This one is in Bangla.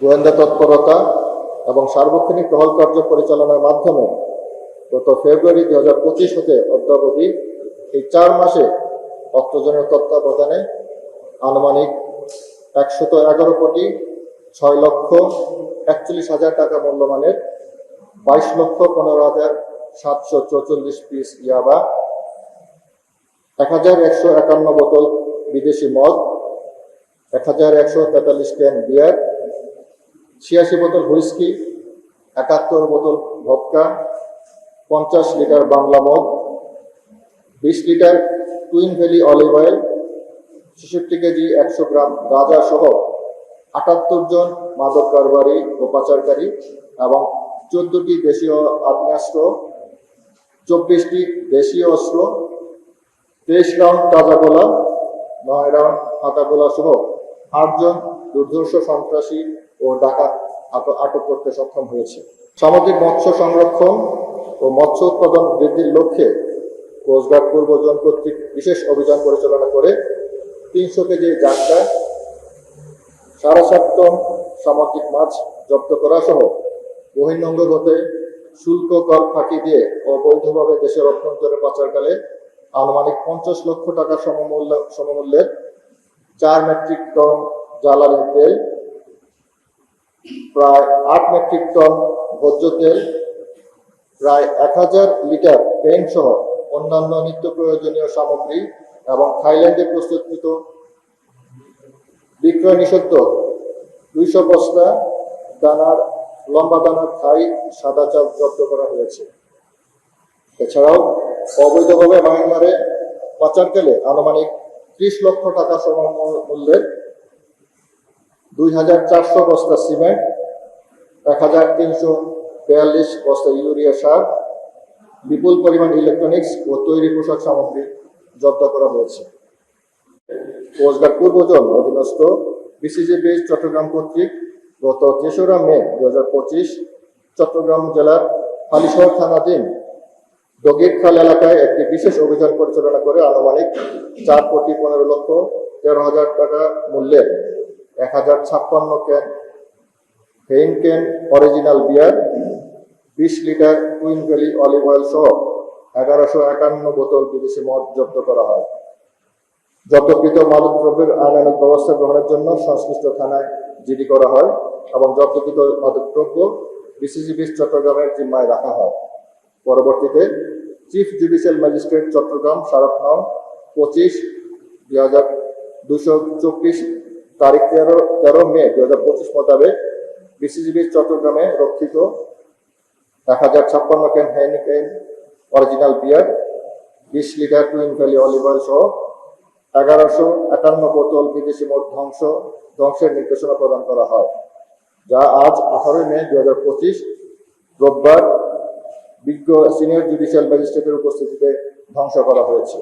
গোয়েন্দা তৎপরতা এবং সার্বক্ষণিক টহল কার্য পরিচালনার মাধ্যমে গত ফেব্রুয়ারি 2025 হতে অদ্যাবধি এই 4 মাসে অত্রজনের তত্ত্বাবধানে আনুমানিক 111,06,41,000 টাকা মূল্যমানের 22,15,744 পিস ইয়াবা, 1,151 বোতল বিদেশি মদ, 1,143 ক্যান বিয়ার, 86 বোতল হুইস্কি, 71 বোতল ভদকা, 50 লিটার বাংলা মদ, 20 litre twin valley olive oil, 66 KG 100 গ্রাম গাঁজা সহ 78 জন মাদক কারবারি ও পাচারকারী এবং 14টি দেশীয় আগ্নেয়াস্ত্র, 24টি দেশীয় অস্ত্র, 23 রাউন্ড তাজা গোলা, 9 রাউন্ড ফাঁকা গোলা সহ 8 জন দুর্ধর্ষ সন্ত্রাসী ও ডাকাত আটক করতে সক্ষম হয়েছে। সামুদ্রিক মৎস্য সংরক্ষণ ও মৎস্য উৎপাদন বৃদ্ধির লক্ষ্যে কোস্টগার্ড পূর্ব জোন কর্তৃক বিশেষ অভিযান পরিচালনা করে 300 কেজি জাটকা, 7.5 টন সামুদ্রিক মাছ জব্দ করা সহ বহির্নোঙ্গ হতে শুল্ক কর ফাঁকি দিয়ে অবৈধভাবে দেশের অভ্যন্তরে পাচারকালে আনুমানিক 50 লক্ষ টাকা সমমূল্যের 4 মেট্রিক টন জ্বালানি তেল, প্রায় 8 মেট্রিক টন ভোজ্য তেল, প্রায় 1000 লিটার পেইন্ট সহ অন্যান্য নিত্য প্রয়োজনীয় সামগ্রী এবং থাইল্যান্ডে প্রস্তুতকৃত বিক্রয় নিষিদ্ধ 200 বস্তা লম্বা দানার থাই সাদা চাল জব্দ করা হয়েছে। এছাড়াও অবৈধভাবে মায়ানমারে পাচারকালে আনুমানিক 30 লক্ষ টাকা সমমূল্যের 2400 বস্তা সিমেন্ট, 1342 বস্তা ইউরিয়া সার, বিপুল পরিমাণ ইলেকট্রনিক্স ও তৈরি পোশাক সামগ্রী জব্দ করা হয়েছে। কোস্টগার্ড পূর্ব জোন অধীনস্থ বিসিজি বেস চট্টগ্রাম কর্তৃক গত 3রা মে 2025 চট্টগ্রাম জেলার হালিশহর থানাধীন দগিরখাল এলাকায় একটি বিশেষ অভিযান পরিচালনা করে আনুমানিক 4,15,13,000 টাকা মূল্যের 1056 can Heineken original beer, 20 litre twin valley olive oil সহ 1151 বোতল বিদেশি মদ জব্দ করা হয়। জব্দকৃত মাদকদ্রব্যের আইনানুগ ব্যবস্থা গ্রহণের জন্য সংশ্লিষ্ট থানায় জিডি করা হয় এবং জব্দকৃত মাদকদ্রব্য বিসিজি বিস চট্টগ্রামের জিম্মায় রাখা হয়। পরবর্তীতে চিফ জুডিশিয়াল ম্যাজিস্ট্রেট চট্টগ্রাম স্মারক নং 25/2224 তারিখ 13 মে 2025 মোতাবেক বিসিজি বিস চট্টগ্রামে রক্ষিত 1056 can Heineken original beer, 20 litre twin valley olive oil সহ 1151 বোতল বিদেশি মদ ধ্বংসের নির্দেশনা প্রদান করা হয়, যা আজ 18 মে 2025 রোববার বিজ্ঞ সিনিয়র জুডিশিয়াল ম্যাজিস্ট্রেটের উপস্থিতিতে ধ্বংস করা হয়েছে।